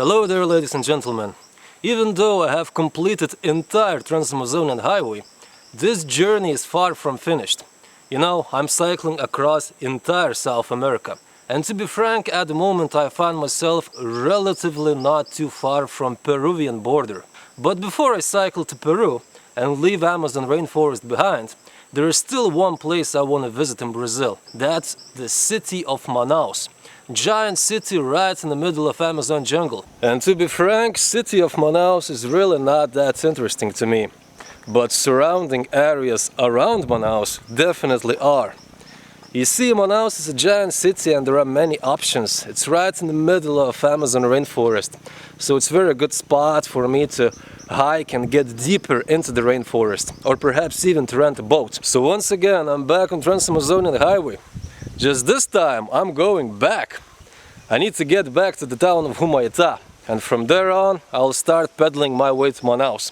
Hello there, ladies and gentlemen. Even though I have completed entire Trans-Amazonian highway, this journey is far from finished. You know, I'm cycling across entire South America. And to be frank, at the moment I find myself relatively not too far from Peruvian border. But before I cycle to Peru and leave Amazon rainforest behind, there is still one place I want to visit in Brazil. That's the city of Manaus. Giant city right in the middle of Amazon jungle. And to be frank, city of Manaus is really not that interesting to me. But surrounding areas around Manaus definitely are. You see, Manaus is a giant city and there are many options. It's right in the middle of Amazon rainforest. So it's a very good spot for me to hike and get deeper into the rainforest. Or perhaps even to rent a boat. So once again, I'm back on Trans-Amazonian highway. Just this time, I'm going back. I need to get back to the town of Humaita, and from there on, I'll start pedaling my way to Manaus.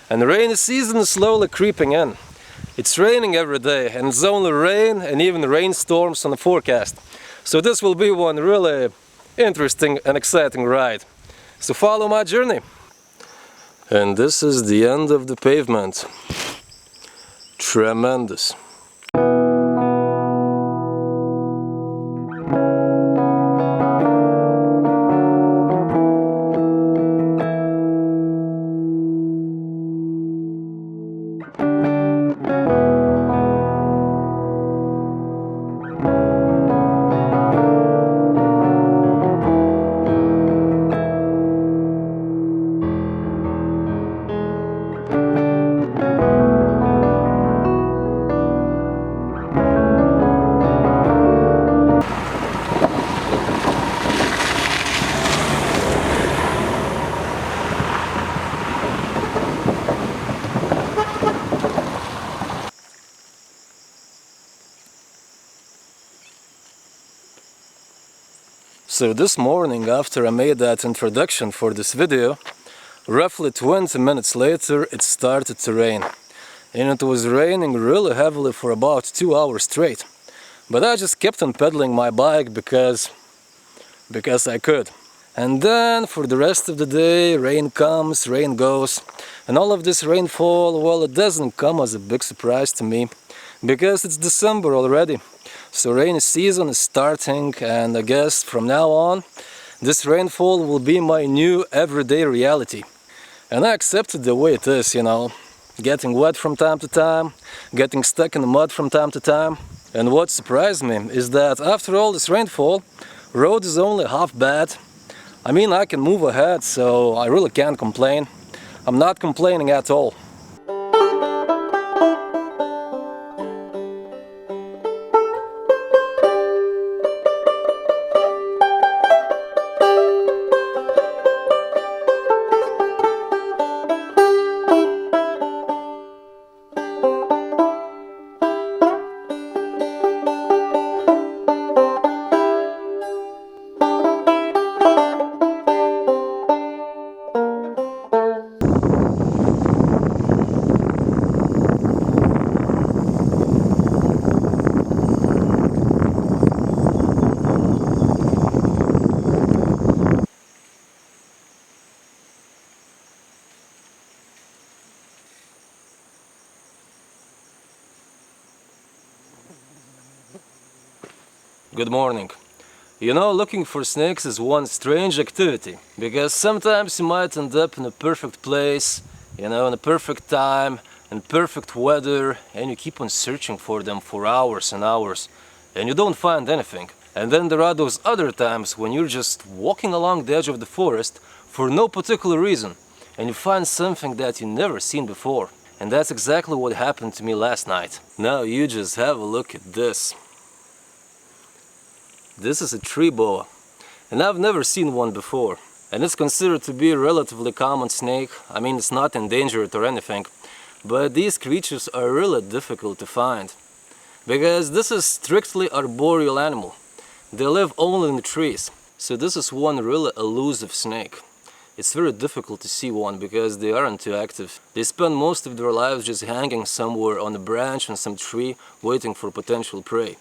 And the rainy season is slowly creeping in. It's raining every day, and it's only rain and even rainstorms on the forecast. So this will be one really interesting and exciting ride. So follow my journey. And this is the end of the pavement. Tremendous. So this morning, after I made that introduction for this video, roughly 20 minutes later it started to rain. And it was raining really heavily for about 2 hours straight. But I just kept on pedaling my bike because I could. And then for the rest of the day, rain comes, rain goes. And all of this rainfall, well, it doesn't come as a big surprise to me, because it's December already. So rainy season is starting, and I guess from now on this rainfall will be my new everyday reality. And I accept it the way it is, you know. Getting wet from time to time, getting stuck in the mud from time to time. And what surprised me is that after all this rainfall, road is only half bad. I mean, I can move ahead, so I really can't complain. I'm not complaining at all. Good morning. You know, looking for snakes is one strange activity, because sometimes you might end up in a perfect place, you know, in a perfect time, in perfect weather, and you keep on searching for them for hours and hours, and you don't find anything. And then there are those other times when you're just walking along the edge of the forest for no particular reason, and you find something that you never seen before. And that's exactly what happened to me last night. Now you just have a look at this. This is a tree boa, and I've never seen one before. And it's considered to be a relatively common snake. I mean, it's not endangered or anything, but these creatures are really difficult to find, because this is strictly arboreal animal. They live only in the trees, so this is one really elusive snake. It's very difficult to see one because they aren't too active. They spend most of their lives just hanging somewhere on a branch on some tree, waiting for potential prey.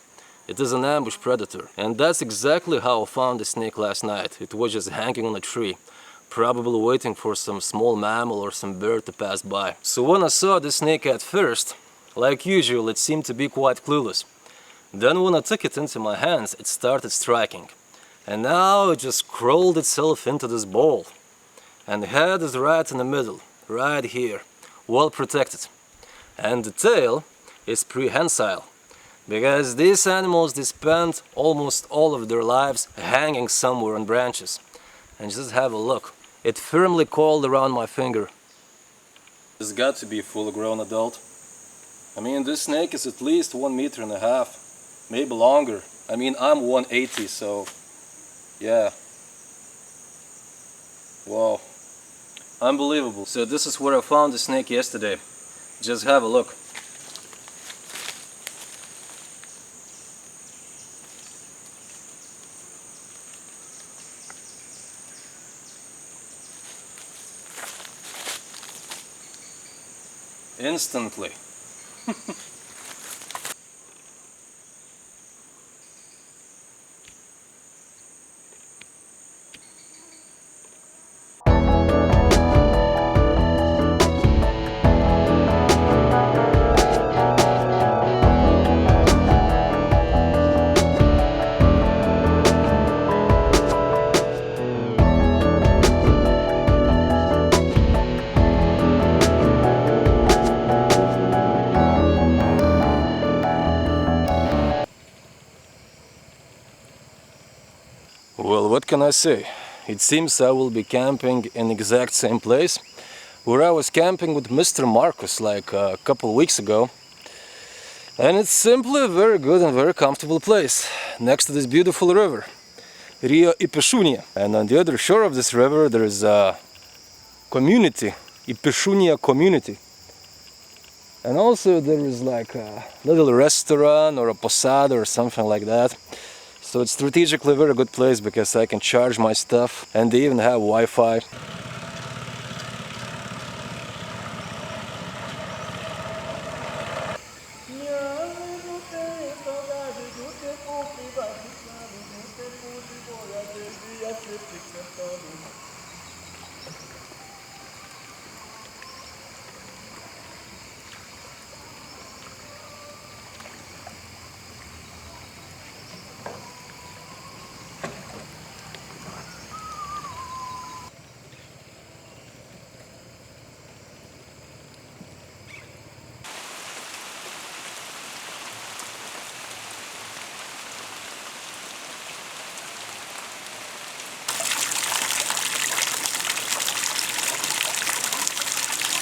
It is an ambush predator. And that's exactly how I found the snake last night. It was just hanging on a tree, probably waiting for some small mammal or some bird to pass by. So when I saw the snake at first, like usual, it seemed to be quite clueless. Then when I took it into my hands, it started striking. And now it just crawled itself into this bowl. And the head is right in the middle, right here, well protected. And the tail is prehensile, because these animals, they spend almost all of their lives hanging somewhere on branches. And just have a look. It firmly coiled around my finger. It's got to be a full-grown adult. I mean, this snake is at least 1.5 meters, maybe longer. I mean, I'm 180, so yeah. Wow. Unbelievable. So this is where I found the snake yesterday. Just have a look. Instantly. Well, what can I say? It seems I will be camping in the exact same place where I was camping with Mr. Marcus like a couple weeks ago. And it's simply a very good and very comfortable place, next to this beautiful river, Rio Ipeshunia. And on the other shore of this river there is a community, Ipeshunia community. And also there is like a little restaurant or a posada or something like that. So it's strategically a very good place because I can charge my stuff, and they even have Wi-Fi.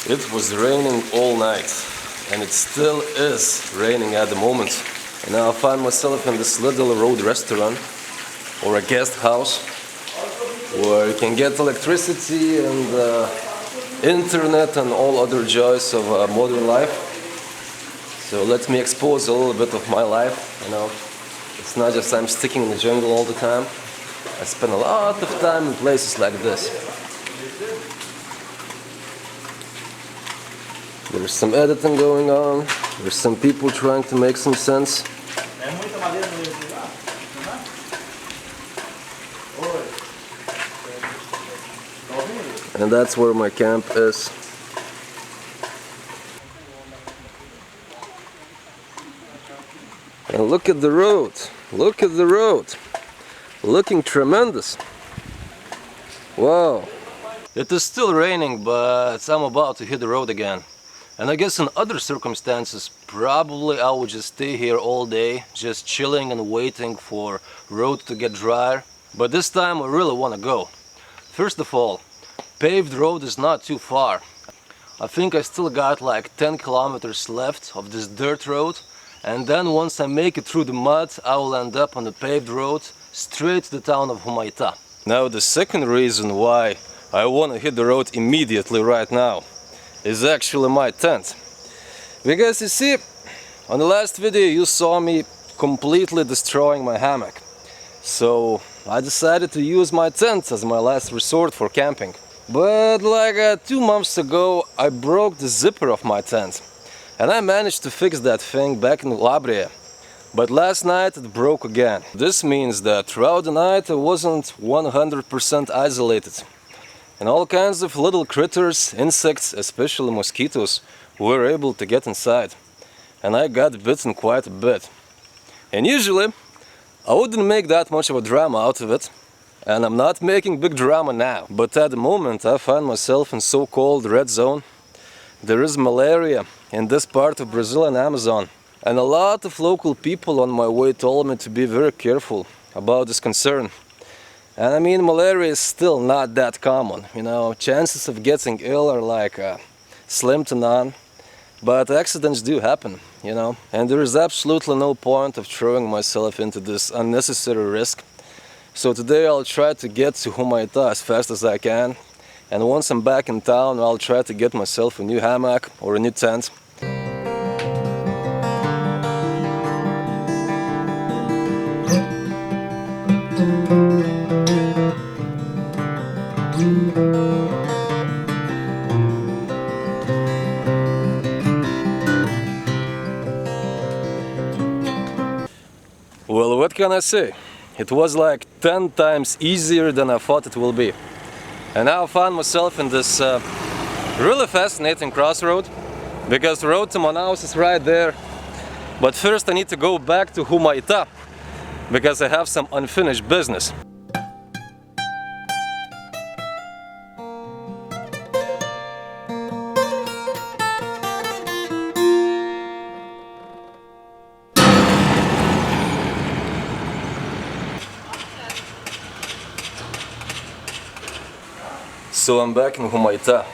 It was raining all night, and it still is raining at the moment. And now I find myself in this little road restaurant or a guest house where you can get electricity and internet and all other joys of modern life. So let me expose a little bit of my life. You know, it's not just I'm sticking in the jungle all the time. I spend a lot of time in places like this. There's some editing going on, there's some people trying to make some sense. And that's where my camp is. And look at the road, look at the road, looking tremendous. Wow. It is still raining, but I'm about to hit the road again. And I guess in other circumstances, probably I would just stay here all day, just chilling and waiting for road to get drier. But this time I really want to go. First of all, paved road is not too far. I think I still got like 10 kilometers left of this dirt road. And then once I make it through the mud, I will end up on the paved road straight to the town of Humaita. Now the second reason why I want to hit the road immediately right now is actually my tent. Because you see, on the last video you saw me completely destroying my hammock. So I decided to use my tent as my last resort for camping. But like 2 months ago I broke the zipper of my tent. And I managed to fix that thing back in Labria. But last night it broke again. This means that throughout the night I wasn't 100% isolated. And all kinds of little critters, insects, especially mosquitoes, were able to get inside. And I got bitten quite a bit. And usually I wouldn't make that much of a drama out of it. And I'm not making big drama now. But at the moment I find myself in so-called red zone. There is malaria in this part of Brazil and Amazon. And a lot of local people on my way told me to be very careful about this concern. And I mean, malaria is still not that common. You know, chances of getting ill are like slim to none. But accidents do happen, you know. And there is absolutely no point of throwing myself into this unnecessary risk. So today I'll try to get to Humaita as fast as I can. And once I'm back in town, I'll try to get myself a new hammock or a new tent. Well, what can I say? It was like 10 times easier than I thought it will be. And now I found myself in this really fascinating crossroad, because the road to Manaus is right there. But first I need to go back to Humaita, because I have some unfinished business. So I'm back in Humaita,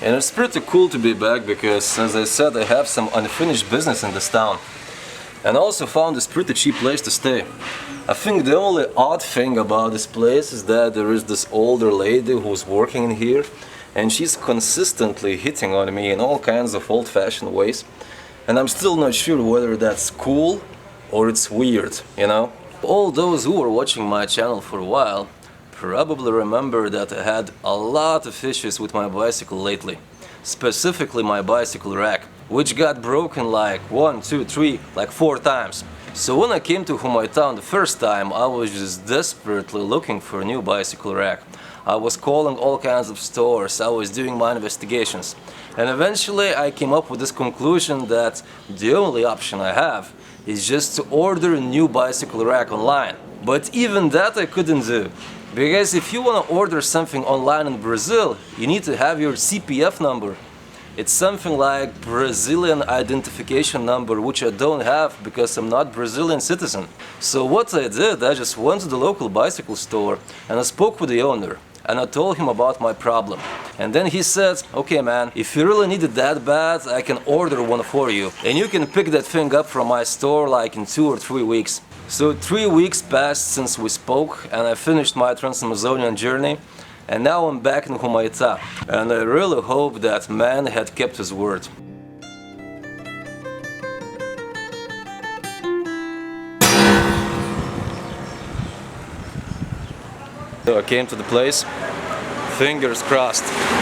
and it's pretty cool to be back because, as I said, I have some unfinished business in this town. And I also found this pretty cheap place to stay. I think the only odd thing about this place is that there is this older lady who's working in here, and she's consistently hitting on me in all kinds of old-fashioned ways. And I'm still not sure whether that's cool or it's weird, you know? All those who were watching my channel for a while probably remember that I had a lot of issues with my bicycle lately. Specifically my bicycle rack, which got broken like 1, 2, 3, like 4 times. So when I came to Humaita the first time, I was just desperately looking for a new bicycle rack. I was calling all kinds of stores, I was doing my investigations. And eventually I came up with this conclusion that the only option I have is just to order a new bicycle rack online. But even that I couldn't do. Because if you want to order something online in Brazil, you need to have your CPF number. It's something like Brazilian identification number, which I don't have because I'm not Brazilian citizen. So what I did, I just went to the local bicycle store and I spoke with the owner. And I told him about my problem. And then he said, okay man, if you really need it that bad, I can order one for you. And you can pick that thing up from my store like in 2 or 3 weeks. So 3 weeks passed since we spoke and I finished my Trans-Amazonian journey. And now I'm back in Humaita. And I really hope that man had kept his word. So I came to the place, fingers crossed.